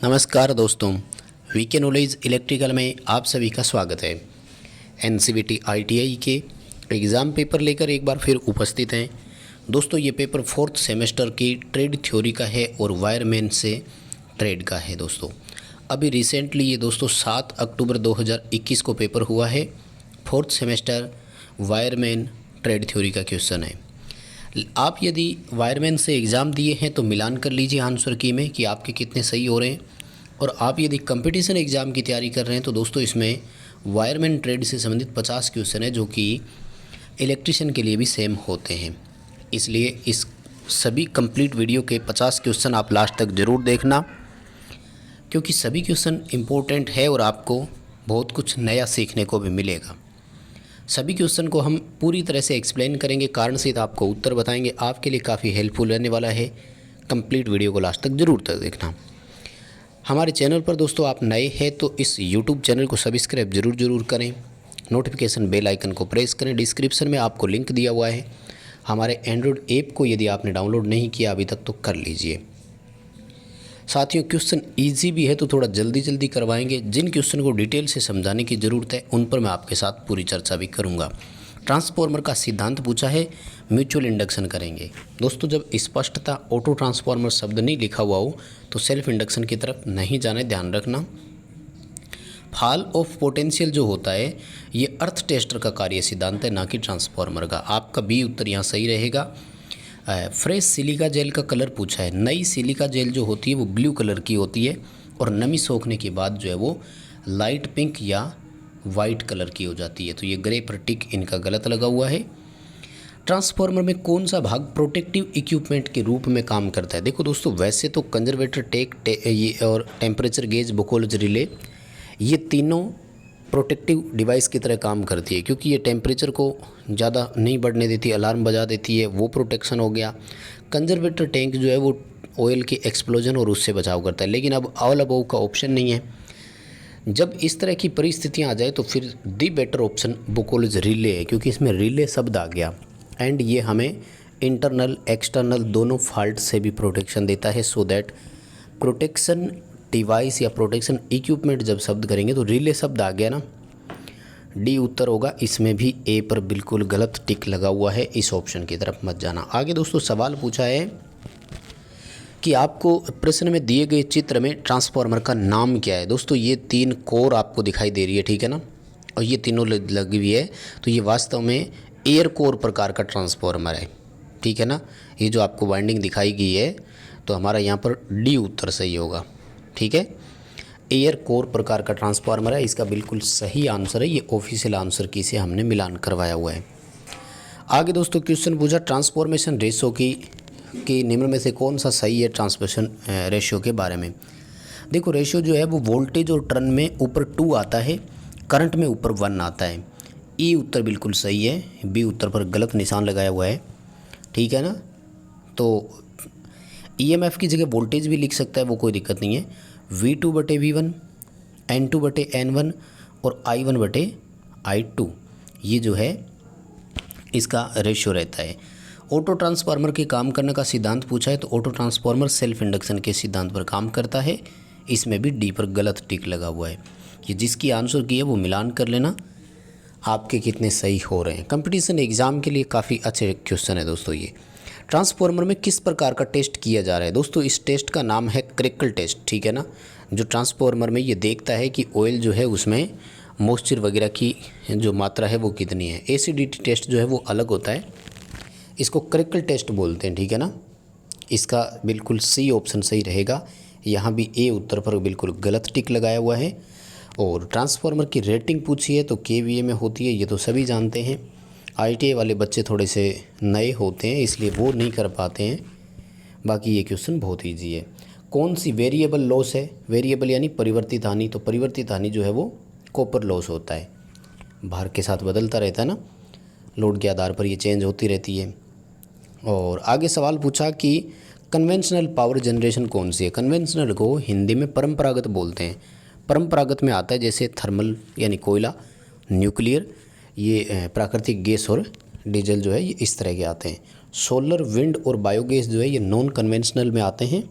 नमस्कार दोस्तों, VK knowledge electrical में आप सभी का स्वागत है। एनसीवीटी आईटीआई के एग्ज़ाम पेपर लेकर एक बार फिर उपस्थित हैं। दोस्तों ये पेपर 4th सेमेस्टर की ट्रेड थ्योरी का है और वायरमैन से ट्रेड का है। दोस्तों अभी रिसेंटली ये दोस्तों 7 अक्टूबर 2021 को पेपर हुआ है। 4th semester wireman trade theory का क्वेश्चन है। आप यदि वायरमैन से एग्ज़ाम दिए हैं तो मिलान कर लीजिए आंसर की में कि आपके कितने सही हो रहे हैं। और आप यदि कंपटीशन एग्ज़ाम की तैयारी कर रहे हैं तो दोस्तों इसमें वायरमैन ट्रेड से संबंधित 50 क्वेश्चन है जो कि इलेक्ट्रिशियन के लिए भी सेम होते हैं। इसलिए इस सभी कंप्लीट वीडियो के 50 क्वेश्चन आप लास्ट तक ज़रूर देखना, क्योंकि सभी क्वेश्चन इम्पोर्टेंट है और आपको बहुत कुछ नया सीखने को भी मिलेगा। सभी क्वेश्चन को हम पूरी तरह से एक्सप्लेन करेंगे, कारण सहित आपको उत्तर बताएंगे। आपके लिए काफ़ी हेल्पफुल रहने वाला है। कंप्लीट वीडियो को लास्ट तक ज़रूर तक देखना। हमारे चैनल पर दोस्तों आप नए हैं तो इस यूट्यूब चैनल को सब्सक्राइब ज़रूर करें। नोटिफिकेशन बेल आइकन को प्रेस करें। डिस्क्रिप्शन में आपको लिंक दिया हुआ है हमारे एंड्रॉयड ऐप को, यदि आपने डाउनलोड नहीं किया अभी तक तो कर लीजिए। साथियों क्वेश्चन इजी भी है तो थोड़ा जल्दी करवाएंगे। जिन क्वेश्चन को डिटेल से समझाने की ज़रूरत है उन पर मैं आपके साथ पूरी चर्चा भी करूंगा। ट्रांसफार्मर का सिद्धांत पूछा है, म्यूचुअल इंडक्शन करेंगे। दोस्तों जब स्पष्टता ऑटो ट्रांसफार्मर शब्द नहीं लिखा हुआ हो तो सेल्फ इंडक्शन की तरफ नहीं जाने, ध्यान रखना। फॉल ऑफ पोटेंशियल जो होता है ये अर्थ टेस्टर का कार्य सिद्धांत है, ना कि ट्रांसफार्मर का। आपका बी उत्तर यहाँ सही रहेगा। फ्रेश सिलिका जेल का कलर पूछा है। नई सिलिका जेल जो होती है वो ब्लू कलर की होती है और नमी सोखने के बाद जो है वो लाइट पिंक या वाइट कलर की हो जाती है। तो ये ग्रे पर टिक इनका गलत लगा हुआ है। ट्रांसफार्मर में कौन सा भाग प्रोटेक्टिव इक्विपमेंट के रूप में काम करता है? देखो दोस्तों वैसे तो कंजर्वेटर ये और टेम्परेचर गेज, बुकोल्ज रिले, ये तीनों प्रोटेक्टिव डिवाइस की तरह काम करती है, क्योंकि ये टेम्परेचर को ज़्यादा नहीं बढ़ने देती, अलार्म बजा देती है, वो प्रोटेक्शन हो गया। कंजर्वेटर टैंक जो है वो ऑयल के एक्सप्लोजन और उससे बचाव करता है। लेकिन अब ऑल अबव का ऑप्शन नहीं है। जब इस तरह की परिस्थितियाँ आ जाए तो फिर दी बेटर ऑप्शन बुकोल्ज रिले है, क्योंकि इसमें रिले शब्द आ गया एंड ये हमें इंटरनल एक्सटर्नल दोनों फॉल्ट से भी प्रोटेक्शन देता है। सो दैट प्रोटेक्शन डिवाइस या प्रोटेक्शन इक्विपमेंट जब शब्द करेंगे तो रिले शब्द आ गया ना, डी उत्तर होगा। इसमें भी ए पर बिल्कुल गलत टिक लगा हुआ है, इस ऑप्शन की तरफ मत जाना। आगे दोस्तों सवाल पूछा है कि आपको प्रश्न में दिए गए चित्र में ट्रांसफार्मर का नाम क्या है? दोस्तों ये 3 कोर आपको दिखाई दे रही है, ठीक है ना, और ये तीनों लगी हुई है। तो ये वास्तव में एयर कोर प्रकार का ट्रांसफार्मर है, ठीक है ना। ये जो आपको वाइंडिंग दिखाई गई है तो हमारा यहाँ पर डी उत्तर सही होगा, ठीक है। एयर कोर प्रकार का ट्रांसफार्मर है, इसका बिल्कुल सही आंसर है। ये ऑफिशियल आंसर की से हमने मिलान करवाया हुआ है। आगे दोस्तों क्वेश्चन पूछा ट्रांसफॉर्मेशन रेशो की निम्न में से कौन सा सही है ट्रांसमिशन रेशियो के बारे में? देखो रेशियो जो है वो वोल्टेज और टर्न में ऊपर 2 आता है, करंट में ऊपर 1 आता है। ई उत्तर बिल्कुल सही है, बी उत्तर पर गलत निशान लगाया हुआ है, ठीक है ना। तो ईएमएफ की जगह वोल्टेज भी लिख सकता है, वो कोई दिक्कत नहीं है। V2/V1, N2/N1 और I1/I2 ये जो है इसका रेशियो रहता है। ऑटो ट्रांसफार्मर के काम करने का सिद्धांत पूछा है तो ऑटो ट्रांसफार्मर सेल्फ इंडक्शन के सिद्धांत पर काम करता है। इसमें भी डी पर गलत टिक लगा हुआ है। ये जिसकी आंसर की है वो मिलान कर लेना, आपके कितने सही हो रहे हैं। कंपटीशन एग्ज़ाम के लिए काफ़ी अच्छे क्वेश्चन है दोस्तों। ये ट्रांसफार्मर में किस प्रकार का टेस्ट किया जा रहा है? दोस्तों इस टेस्ट का नाम है क्रेकल टेस्ट, ठीक है ना। जो ट्रांसफार्मर में ये देखता है कि ऑयल जो है उसमें मॉइस्चर वगैरह की जो मात्रा है वो कितनी है। एसिडिटी टेस्ट जो है वो अलग होता है, इसको क्रेकल टेस्ट बोलते हैं, ठीक है ना। इसका बिल्कुल सी ऑप्शन सही रहेगा। यहाँ भी ए उत्तर पर बिल्कुल गलत टिक लगाया हुआ है। और ट्रांसफार्मर की रेटिंग पूछी है तो केवीए में होती है, ये तो सभी जानते हैं। आईटीआई वाले बच्चे थोड़े से नए होते हैं इसलिए वो नहीं कर पाते हैं, बाकी ये क्वेश्चन बहुत ईजी है। कौन सी वेरिएबल लॉस है? वेरिएबल यानी परिवर्तित हानि। तो परिवर्तित हानि जो है वो कॉपर लॉस होता है, भार के साथ बदलता रहता है ना, लोड के आधार पर ये चेंज होती रहती है। और आगे सवाल पूछा कि कन्वेंशनल पावर जनरेशन कौन सी है? कन्वेंशनल को हिंदी में परंपरागत बोलते हैं। परंपरागत में आता है जैसे थर्मल यानी कोयला, न्यूक्लियर, ये प्राकृतिक गैस और डीजल जो है ये इस तरह के आते हैं। सोलर, विंड और बायोगैस जो है ये नॉन कन्वेंशनल में आते हैं।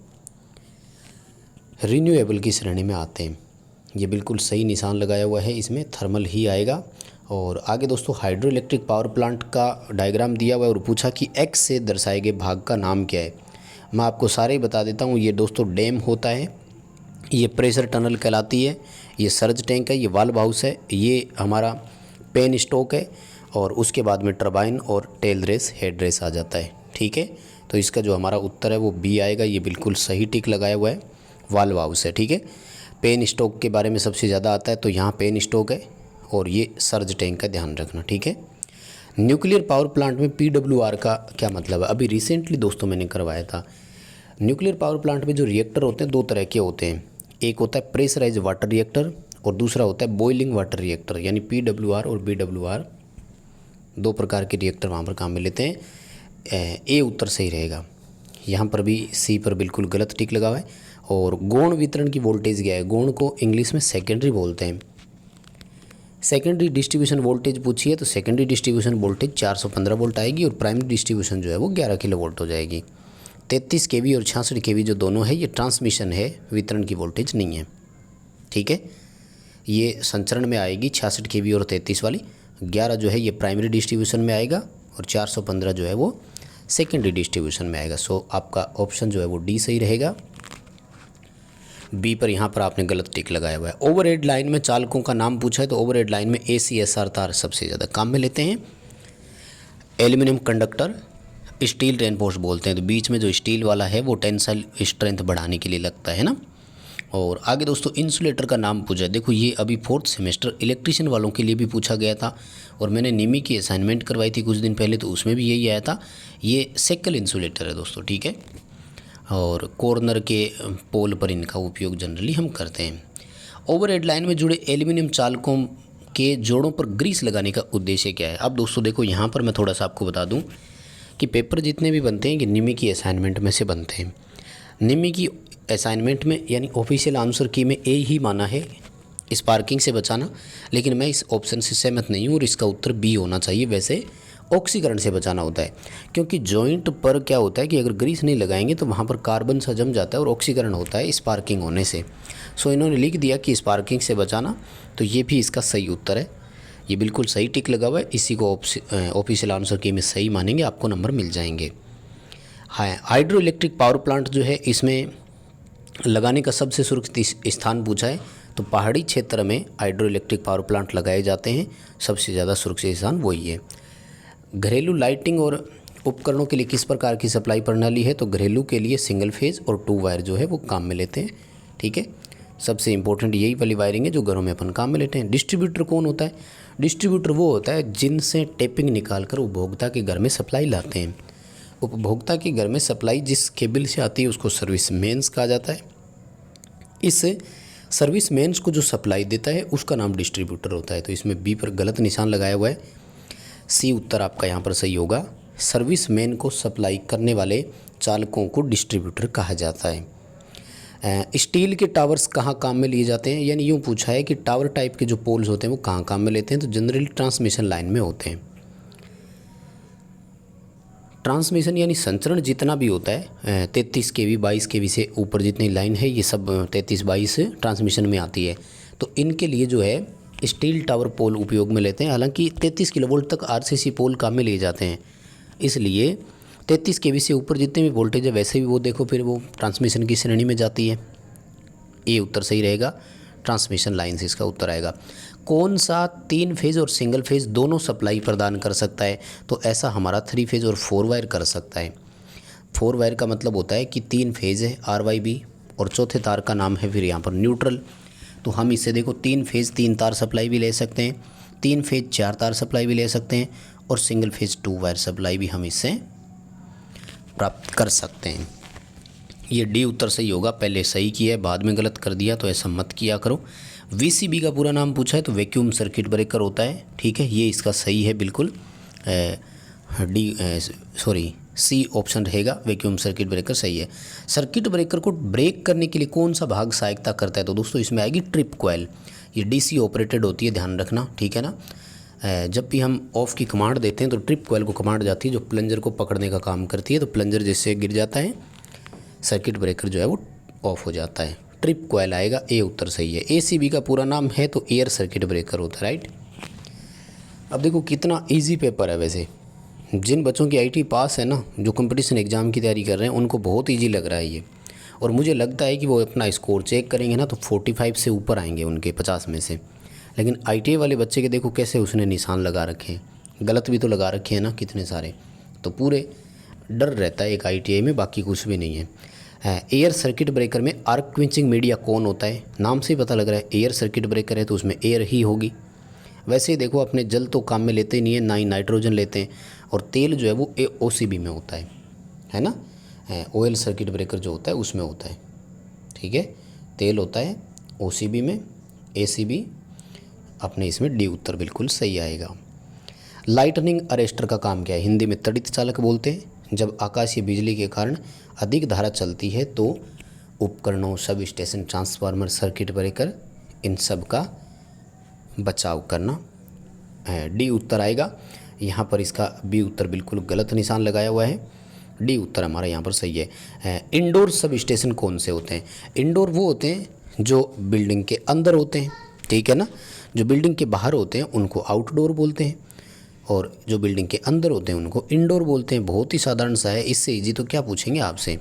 रिन्यूएबल की श्रेणी में आते हैं। ये बिल्कुल सही निशान लगाया हुआ है, इसमें थर्मल ही आएगा। और आगे दोस्तों हाइड्रो इलेक्ट्रिक पावर प्लांट का डायग्राम दिया हुआ है और पूछा कि एक्स से दर्शाए गए भाग का नाम क्या है। मैं आपको सारे ही बता देता हूँ। ये दोस्तों डैम होता है, ये प्रेशर टनल कहलाती है, ये सर्ज टैंक है, ये वाल्व हाउस है, ये हमारा पेन स्टॉक है, और उसके बाद में टरबाइन और टेल रेस हेड रेस आ जाता है। ठीक है, तो इसका जो हमारा उत्तर है वो बी आएगा। ये बिल्कुल सही टिक लगाया हुआ है, वाल्व हाउस है। ठीक है, पेन स्टॉक के बारे में सबसे ज़्यादा आता है, तो यहाँ पेन स्टॉक है और ये सर्ज टैंक का ध्यान रखना। ठीक है, न्यूक्लियर पावर प्लांट में PWR का क्या मतलब है? अभी रिसेंटली दोस्तों मैंने करवाया था। न्यूक्लियर पावर प्लांट में जो रिएक्टर होते हैं दो तरह के होते हैं, एक होता है प्रेशराइज वाटर रिएक्टर और दूसरा होता है बॉइलिंग वाटर रिएक्टर। यानी PWR और BWR दो प्रकार के रिएक्टर वहाँ पर काम में लेते हैं। ए उत्तर सही रहेगा। यहाँ पर भी सी पर बिल्कुल गलत टिक लगा हुआ है। और गौण वितरण की वोल्टेज क्या है? गौण को इंग्लिश में सेकेंडरी बोलते हैं। सेकेंडरी डिस्ट्रीब्यूशन वोल्टेज पूछिए तो सेकेंडरी डिस्ट्रीब्यूशन वोल्टेज 415 वोल्ट आएगी और प्राइमरी डिस्ट्रीब्यूशन जो है वो 11 किलो वोल्ट हो जाएगी। 33 kV और 66 kV जो दोनों है ये ट्रांसमिशन है, वितरण की वोल्टेज नहीं है। ठीक है, ये संचरण में आएगी 66 kV और 33 वाली। 11 जो है ये प्राइमरी डिस्ट्रीब्यूशन में आएगा और 415 जो है वो सेकेंडरी डिस्ट्रीब्यूशन में आएगा। सो आपका ऑप्शन जो है वो डी सही रहेगा। बी पर यहाँ पर आपने गलत टिक लगाया हुआ है। ओवरहेड लाइन में चालकों का नाम पूछा है तो ओवरहेड लाइन में ACSR तार सबसे ज़्यादा काम में लेते हैं। एल्यूमिनियम कंडक्टर स्टील रेनफोर्स बोलते हैं, तो बीच में जो स्टील वाला है वो टेंसाइल स्ट्रेंथ बढ़ाने के लिए लगता है ना। और आगे दोस्तों इंसुलेटर का नाम पूछा है। देखो ये अभी 4th सेमेस्टर इलेक्ट्रिशियन वालों के लिए भी पूछा गया था और मैंने निमी की असाइनमेंट करवाई थी कुछ दिन पहले, तो उसमें भी यही आया था। ये सेकल इंसुलेटर है दोस्तों। ठीक है, और कॉर्नर के पोल पर इनका उपयोग जनरली हम करते हैं। ओवरहेड लाइन में जुड़े एल्यूमिनियम चालकों के जोड़ों पर ग्रीस लगाने का उद्देश्य क्या है? अब दोस्तों देखो यहाँ पर मैं थोड़ा सा आपको बता दूँ कि पेपर जितने भी बनते हैं कि निमी की असाइनमेंट में से बनते हैं। निमी की असाइनमेंट में यानी ऑफिशियल आंसर की में ए ही माना है स्पार्किंग से बचाना, लेकिन मैं इस ऑप्शन से सहमत नहीं हूँ और इसका उत्तर बी होना चाहिए। वैसे ऑक्सीकरण से बचाना होता है, क्योंकि जॉइंट पर क्या होता है कि अगर ग्रीस नहीं लगाएंगे तो वहाँ पर कार्बन सा जम जाता है और ऑक्सीकरण होता है स्पार्किंग होने से। सो इन्होंने लिख दिया कि स्पार्किंग से बचाना, तो ये भी इसका सही उत्तर है। ये बिल्कुल सही टिक लगा हुआ है, इसी को ऑफिशियल आंसर की में सही मानेंगे, आपको नंबर मिल जाएंगे। हाँ, हाइड्रो इलेक्ट्रिक पावर प्लांट जो है इसमें लगाने का सबसे सुरक्षित स्थान पूछा है, तो पहाड़ी क्षेत्र में हाइड्रो इलेक्ट्रिक पावर प्लांट लगाए जाते हैं। सबसे ज़्यादा सुरक्षित स्थान वही है। घरेलू लाइटिंग और उपकरणों के लिए किस प्रकार की सप्लाई प्रणाली है? तो घरेलू के लिए सिंगल फेज और 2 वायर जो है वो काम में लेते हैं। ठीक है, सबसे इंपॉर्टेंट यही वाली वायरिंग है जो घरों में अपन काम में लेते हैं। डिस्ट्रीब्यूटर कौन होता है? डिस्ट्रीब्यूटर वो होता है जिनसे टेपिंग निकालकर उपभोक्ता के घर में सप्लाई लाते हैं। उपभोक्ता के घर में सप्लाई जिस केबल से आती है उसको सर्विस मेंस कहा जाता है। इस सर्विस मेंस को जो सप्लाई देता है उसका नाम डिस्ट्रीब्यूटर होता है। तो इसमें बी पर गलत निशान लगाया हुआ है, सी उत्तर आपका यहाँ पर सही होगा। सर्विस मैन को सप्लाई करने वाले चालकों को डिस्ट्रीब्यूटर कहा जाता है। स्टील के टावर्स कहाँ काम में लिए जाते हैं? यानी यूँ पूछा है कि टावर टाइप के जो पोल्स होते हैं वो कहाँ काम में लेते हैं? तो जनरली ट्रांसमिशन लाइन में होते हैं। ट्रांसमिशन यानी संचरण जितना भी होता है 33 kV 22 kV से ऊपर जितनी लाइन है ये सब 33-22 ट्रांसमिशन में आती है। तो इनके लिए जो है स्टील टावर पोल उपयोग में लेते हैं। हालांकि 33 किलोवोल्ट तक RCC पोल काम में लिए जाते हैं, इसलिए 33 kV से ऊपर जितने भी वोल्टेज है वैसे भी वो देखो फिर वो ट्रांसमिशन की श्रेणी में जाती है। ये उत्तर सही रहेगा, ट्रांसमिशन लाइन से इसका उत्तर आएगा। कौन सा 3 फेज और सिंगल फेज दोनों सप्लाई प्रदान कर सकता है? तो ऐसा हमारा 3 फेज और 4 वायर कर सकता है। 4 वायर का मतलब होता है कि 3 फेज है RYB और चौथे तार का नाम है फिर यहाँ पर न्यूट्रल। तो हम इससे देखो 3 फेज 3 तार सप्लाई भी ले सकते हैं, 3 फेज 4 तार सप्लाई भी ले सकते हैं और सिंगल फेज 2 वायर सप्लाई भी हम इससे प्राप्त कर सकते हैं। ये डी उत्तर सही होगा। पहले सही किया है बाद में गलत कर दिया तो ऐसा मत किया करो। VCB का पूरा नाम पूछा है तो वैक्यूम सर्किट ब्रेकर होता है। ठीक है, ये इसका सही है बिल्कुल। सी ऑप्शन रहेगा, वैक्यूम सर्किट ब्रेकर सही है। सर्किट ब्रेकर को ब्रेक करने के लिए कौन सा भाग सहायता करता है? तो दोस्तों इसमें आएगी ट्रिप कॉइल। ये DC ऑपरेटेड होती है, ध्यान रखना। ठीक है ना, जब भी हम ऑफ़ की कमांड देते हैं तो ट्रिप कॉइल को कमांड जाती है जो प्लंजर को पकड़ने का काम करती है। तो प्लंजर जिससे गिर जाता है सर्किट ब्रेकर जो है वो ऑफ हो जाता है। ट्रिप कॉयल आएगा, ए उत्तर सही है। एसीबी का पूरा नाम है तो एयर सर्किट ब्रेकर होता है, राइट। अब देखो कितना इजी पेपर है। वैसे जिन बच्चों की आईटी पास है ना, जो कंपटीशन एग्ज़ाम की तैयारी कर रहे हैं, उनको बहुत इजी लग रहा है ये। और मुझे लगता है कि वो अपना स्कोर चेक करेंगे ना तो 45 से ऊपर आएंगे उनके 50 में से। लेकिन आईटीआई वाले बच्चे के देखो कैसे उसने निशान लगा रखे हैं, गलत भी तो लगा रखे हैं ना कितने सारे। तो पूरे डर रहता है एक आईटीआई में, बाकी कुछ भी नहीं है। एयर सर्किट ब्रेकर में आर्क क्विंचिंग मीडिया कौन होता है? नाम से ही पता लग रहा है एयर सर्किट ब्रेकर है तो उसमें एयर ही होगी। वैसे ही देखो अपने जल तो काम में लेते ही नहीं है, ना ही नाइट्रोजन लेते हैं। और तेल जो है वो ओसीबी में होता है ना। ऑयल सर्किट ब्रेकर जो होता है उसमें होता है, ठीक है। तेल होता है ओसीबी में, एसीबी अपने इसमें डी उत्तर बिल्कुल सही आएगा। लाइटनिंग अरेस्टर का काम क्या है? हिंदी में तड़ित चालक बोलते हैं। जब आकाशीय बिजली के कारण अधिक धारा चलती है तो उपकरणों, substation, transformer, circuit breaker, इन सब का बचाव करना, डी उत्तर आएगा। यहाँ पर इसका बी उत्तर बिल्कुल गलत निशान लगाया हुआ है, डी उत्तर हमारा यहाँ पर सही है। इंडोर सब स्टेशन कौन से होते हैं? इंडोर वो होते हैं जो बिल्डिंग के अंदर होते हैं, ठीक है ना। जो बिल्डिंग के बाहर होते हैं उनको आउटडोर बोलते हैं, और जो बिल्डिंग के अंदर होते हैं उनको इंडोर बोलते हैं। बहुत ही साधारण सा है, इससे इजी तो क्या पूछेंगे आपसे।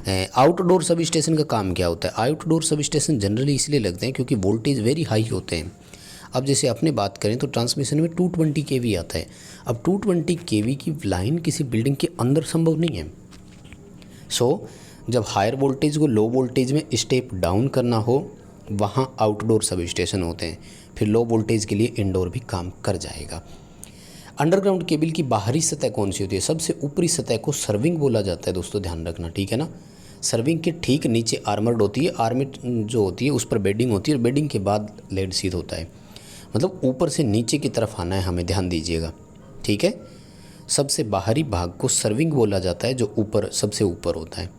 आउटडोर सब स्टेशन का काम क्या होता है? आउटडोर सब स्टेशन जनरली इसलिए लगते हैं क्योंकि वोल्टेज वेरी हाई होते हैं। अब जैसे अपने बात करें तो ट्रांसमिशन में 220 kV आता है। अब 220 kV की लाइन किसी बिल्डिंग के अंदर संभव नहीं है। जब हायर वोल्टेज को लो वोल्टेज में स्टेप डाउन करना हो वहाँ आउटडोर सब स्टेशन होते हैं। फिर लो वोल्टेज के लिए इंडोर भी काम कर जाएगा। अंडरग्राउंड केबल की बाहरी सतह कौन सी होती है? सबसे ऊपरी सतह को सर्विंग बोला जाता है दोस्तों, ध्यान रखना, ठीक है ना। सर्विंग के ठीक नीचे आर्मर्ड होती है, आर्मेट जो होती है उस पर बेडिंग होती है, और बेडिंग के बाद लेड सीध होता है। मतलब ऊपर से नीचे की तरफ आना है हमें, ध्यान दीजिएगा, ठीक है। सबसे बाहरी भाग को सर्विंग बोला जाता है जो ऊपर सबसे ऊपर होता है।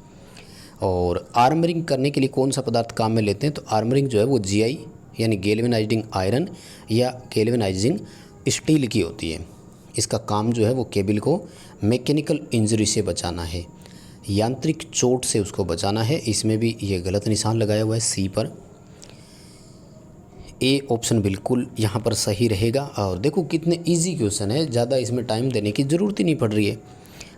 और आर्मरिंग करने के लिए कौन सा पदार्थ काम में लेते हैं? तो आर्मरिंग जो है वो जीआई यानी गैल्वेनाइजिंग आयरन या गैल्वेनाइजिंग स्टील की होती है। इसका काम जो है वो केबल को मैकेनिकल इंजरी से बचाना है, यांत्रिक चोट से उसको बचाना है। इसमें भी ये गलत निशान लगाया हुआ है सी पर। ए ऑप्शन बिल्कुल यहाँ पर सही रहेगा। और देखो कितने इजी क्वेश्चन है, ज़्यादा इसमें टाइम देने की ज़रूरत ही नहीं पड़ रही है।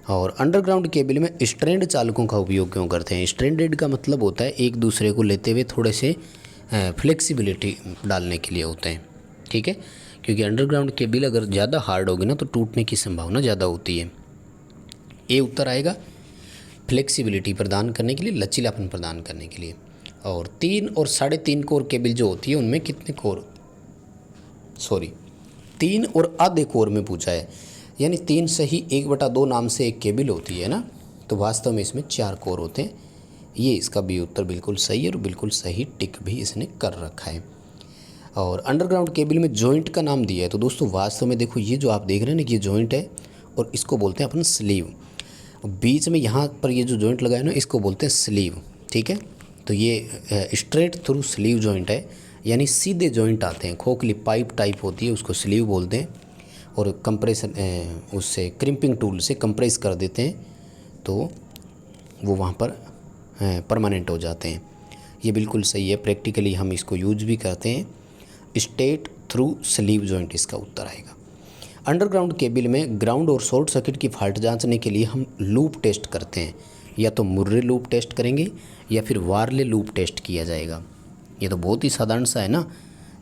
और अंडरग्राउंड केबल में स्ट्रैंड चालकों का उपयोग क्यों करते हैं? स्ट्रैंडेड का मतलब होता है एक दूसरे को लेते हुए थोड़े से फ्लेक्सिबिलिटी डालने के लिए होते हैं, ठीक है। क्योंकि अंडरग्राउंड केबल अगर ज़्यादा हार्ड होगी ना तो टूटने की संभावना ज़्यादा होती है। ए उत्तर आएगा, फ्लेक्सिबिलिटी प्रदान करने के लिए, लचीलापन प्रदान करने के लिए। और 3 और 3.5 कोर केबल जो होती है उनमें कितने कोर, 3 और आधे कोर में पूछा है, यानी 3 सही 1/2 नाम से एक केबल होती है ना, तो वास्तव में इसमें 4 कोर होते हैं। ये इसका बी उत्तर बिल्कुल सही है और बिल्कुल सही टिक भी इसने कर रखा है। और अंडरग्राउंड केबल में जॉइंट का नाम दिया है, तो दोस्तों वास्तव में देखो ये जो आप देख रहे हैं ना, ये जॉइंट है और इसको बोलते हैं अपन स्लीव। बीच में यहाँ पर ये जो जॉइंट लगाया है ना इसको बोलते हैं स्लीव, ठीक है। तो ये स्ट्रेट थ्रू स्लीव जॉइंट है, यानी सीधे जॉइंट आते हैं। खोखली पाइप टाइप होती है उसको स्लीव बोलते हैं। और कंप्रेशन उससे क्रिम्पिंग टूल से कंप्रेस कर देते हैं तो वो वहाँ पर परमानेंट हो जाते हैं। ये बिल्कुल सही है, प्रैक्टिकली हम इसको यूज भी करते हैं। स्ट्रेट थ्रू स्लीव जॉइंट इसका उत्तर आएगा। अंडरग्राउंड केबल में ग्राउंड और शॉर्ट सर्किट की फॉल्ट जांचने के लिए हम लूप टेस्ट करते हैं। या तो मुर्रे लूप टेस्ट करेंगे या फिर वार्ले लूप टेस्ट किया जाएगा। ये तो बहुत ही साधारण सा है ना,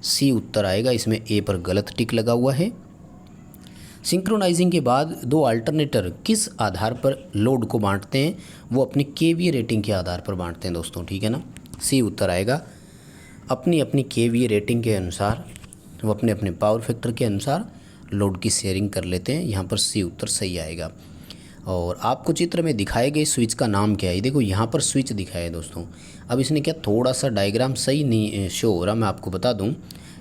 सी उत्तर आएगा। इसमें ए पर गलत टिक लगा हुआ है। सिंक्रोनाइजिंग के बाद 2 अल्टरनेटर किस आधार पर लोड को बांटते हैं? वो अपनी केवीए रेटिंग के आधार पर बांटते हैं दोस्तों, ठीक है ना। सी उत्तर आएगा। अपनी अपनी केवीए रेटिंग के अनुसार वो अपने अपने पावर फैक्टर के अनुसार लोड की शेयरिंग कर लेते हैं। यहाँ पर सी उत्तर सही आएगा। और आपको चित्र में दिखाए गए स्विच का नाम क्या है? देखो यहाँ पर स्विच दिखाया है दोस्तों। अब इसने क्या थोड़ा सा डायग्राम सही नहीं शो हो रहा, मैं आपको बता दूँ।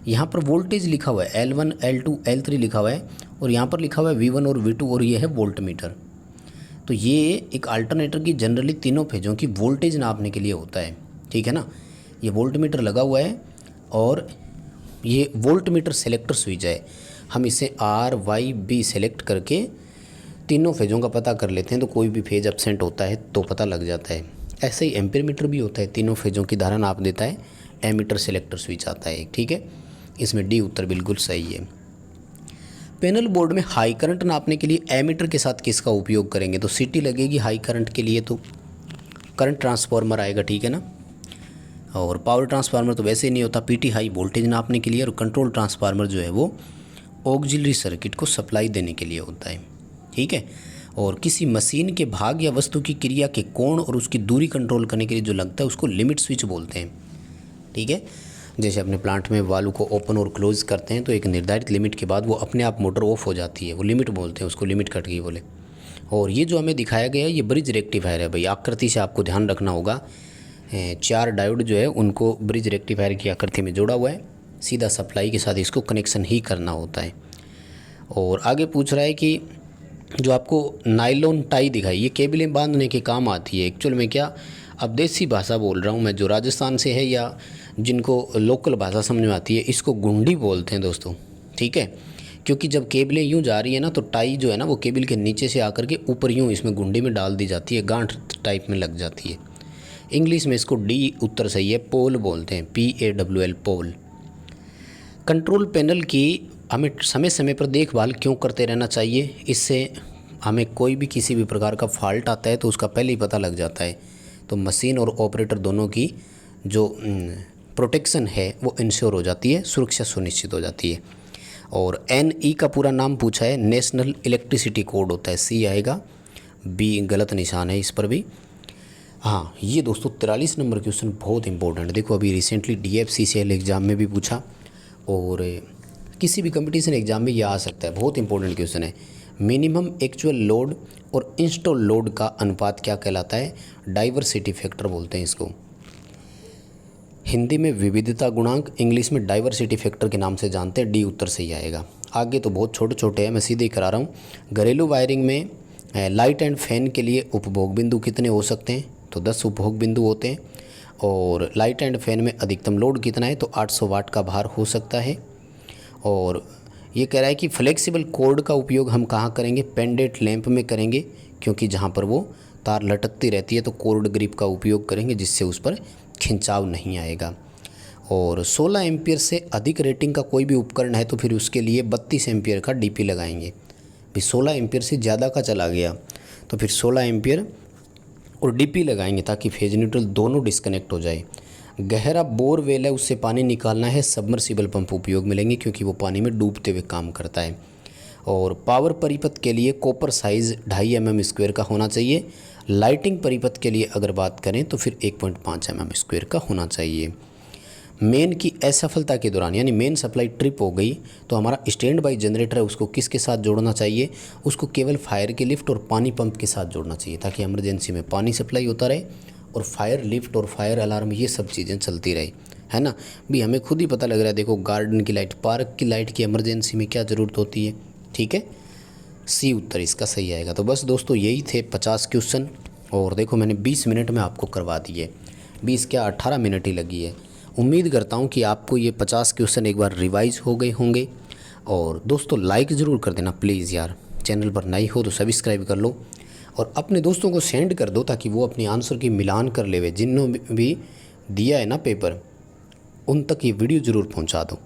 यहाँ पर वोल्टेज लिखा हुआ है L1, L2, L3 लिखा हुआ है और यहाँ पर लिखा हुआ है V1 और V2 और ये है वोल्ट मीटर। तो ये एक अल्टरनेटर की जनरली तीनों फेजों की वोल्टेज नापने के लिए होता है, ठीक है ना। ये वोल्ट मीटर लगा हुआ है और ये वोल्ट मीटर सेलेक्टर स्विच है। हम इसे RYB सेलेक्ट करके तीनों फेजों का पता कर लेते हैं, तो कोई भी फेज एब्सेंट होता है तो पता लग जाता है ऐसे ही एम्पीयर मीटर भी होता है, तीनों फेजों की धारा नाप देता है। एमीटर सेलेक्टर स्विच आता है एक, ठीक है। इसमें डी उत्तर बिल्कुल सही है। पैनल बोर्ड में हाई करंट नापने के लिए एमीटर के साथ किसका उपयोग करेंगे? तो सीटी लगेगी हाई करंट के लिए, तो करंट ट्रांसफार्मर आएगा, ठीक है ना। और पावर ट्रांसफार्मर तो वैसे ही नहीं होता, पीटी हाई वोल्टेज नापने के लिए, और कंट्रोल ट्रांसफार्मर जो है वो ऑक्सिलरी सर्किट को सप्लाई देने के लिए होता है, ठीक है। और किसी मशीन के भाग या वस्तु की क्रिया के कोण और उसकी दूरी कंट्रोल करने के लिए जो लगता है उसको लिमिट स्विच बोलते हैं, ठीक है। जैसे अपने प्लांट में वाल्व को ओपन और क्लोज करते हैं तो एक निर्धारित लिमिट के बाद वो अपने आप मोटर ऑफ हो जाती है, वो लिमिट बोलते हैं उसको, लिमिट कट गई बोले। और ये जो हमें दिखाया गया है ये ब्रिज रेक्टिफायर है भाई, आकृति से आपको ध्यान रखना होगा। 4 डायोड जो है उनको ब्रिज रेक्टिफायर की आकृति में जोड़ा हुआ है, सीधा सप्लाई के साथ इसको कनेक्शन ही करना होता है। और आगे पूछ रहा है कि जो आपको नायलॉन टाई दिखाई, ये केबलें बांधने के काम आती है एक्चुअल में क्या। अब देसी भाषा बोल रहा हूँ मैं, जो राजस्थान से है या जिनको लोकल भाषा समझ में आती है, इसको गुंडी बोलते हैं दोस्तों, ठीक है। क्योंकि जब केबलें यूँ जा रही है ना तो टाई जो है ना वो केबल के नीचे से आकर के ऊपर यूँ इसमें गुंडी में डाल दी जाती है, गांठ टाइप में लग जाती है। इंग्लिश में इसको डी उत्तर सही है, पोल बोलते हैं, PAWL पोल। कंट्रोल पैनल की हमें समय समय पर देखभाल क्यों करते रहना चाहिए? इससे हमें कोई भी किसी भी प्रकार का फॉल्ट आता है तो उसका पहले ही पता लग जाता है, तो मशीन और ऑपरेटर दोनों की जो प्रोटेक्शन है वो इंश्योर हो जाती है, सुरक्षा सुनिश्चित हो जाती है। और NE का पूरा नाम पूछा है, नेशनल इलेक्ट्रिसिटी कोड होता है, C आएगा, B गलत निशान है इस पर भी। हाँ ये दोस्तों 43 नंबर क्वेश्चन बहुत इंपॉर्टेंट, देखो अभी रिसेंटली DFCCL एग्ज़ाम में भी पूछा और किसी भी कंपटीशन एग्ज़ाम में ये आ सकता है, बहुत इंपॉर्टेंट क्वेश्चन है। मिनिमम एक्चुअल लोड और इंस्टॉल लोड का अनुपात क्या कहलाता है? डाइवर्सिटी फैक्टर बोलते हैं इसको। हिंदी में विविधता गुणांक, इंग्लिश में डाइवर्सिटी फैक्टर के नाम से जानते हैं, डी उत्तर सही आएगा। आगे तो बहुत छोटे छोटे हैं, मैं सीधे ही करा रहा हूँ। घरेलू वायरिंग में लाइट एंड फैन के लिए उपभोग बिंदु कितने हो सकते हैं? तो 10 उपभोग बिंदु होते हैं। और लाइट एंड फैन में अधिकतम लोड कितना है? तो 800 वाट का भार हो सकता है। और ये कह रहा है कि फ्लेक्सिबल कॉर्ड का उपयोग हम कहाँ करेंगे? पेंडेंट लैंप में करेंगे, क्योंकि जहाँ पर वो तार लटकती रहती है तो कॉर्ड ग्रिप का उपयोग करेंगे जिससे उस पर खिंचाव नहीं आएगा। और 16 एम्पियर से अधिक रेटिंग का कोई भी उपकरण है तो फिर उसके लिए 32 एम्पियर का DP लगाएंगे। भी 16 एम्पियर से ज़्यादा का चला गया तो फिर 16 एम्पियर और DP लगाएंगे ताकि फेज न्यूट्रल दोनों डिस्कनेक्ट हो जाए। गहरा बोरवेल है, उससे पानी निकालना है, सबमर्सिबल पंप उपयोग मिलेंगे क्योंकि वो पानी में डूबते हुए काम करता है। और पावर परिपथ के लिए कॉपर साइज़ 2.5 mm² का होना चाहिए। लाइटिंग परिपथ के लिए अगर बात करें तो फिर 1.5 mm² का होना चाहिए। मेन की असफलता के दौरान यानी मेन सप्लाई ट्रिप हो गई तो हमारा स्टैंड बाई जनरेटर है उसको किसके साथ जोड़ना चाहिए? उसको केवल फायर के लिफ्ट और पानी पंप के साथ जोड़ना चाहिए ताकि इमरजेंसी में पानी सप्लाई होता रहे और फायर लिफ्ट और फायर अलार्म ये सब चीज़ें चलती रही, है ना। भी हमें खुद ही पता लग रहा है, देखो गार्डन की लाइट, पार्क की लाइट की इमरजेंसी में क्या ज़रूरत होती है, ठीक है। C उत्तर इसका सही आएगा। तो बस दोस्तों यही थे 50 क्वेश्चन और देखो मैंने 20 मिनट में आपको करवा दिए, 20 क्या 18 मिनट ही लगी है। उम्मीद करता हूँ कि आपको ये 50 क्वेश्चन एक बार रिवाइज हो गए होंगे। और दोस्तों लाइक ज़रूर कर देना प्लीज़ यार, चैनल पर नई हो तो सब्सक्राइब कर लो और अपने दोस्तों को सेंड कर दो ताकि वो अपनी आंसर की मिलान कर लेवे। जिन्होंने भी दिया है ना पेपर उन तक ये वीडियो ज़रूर पहुंचा दो।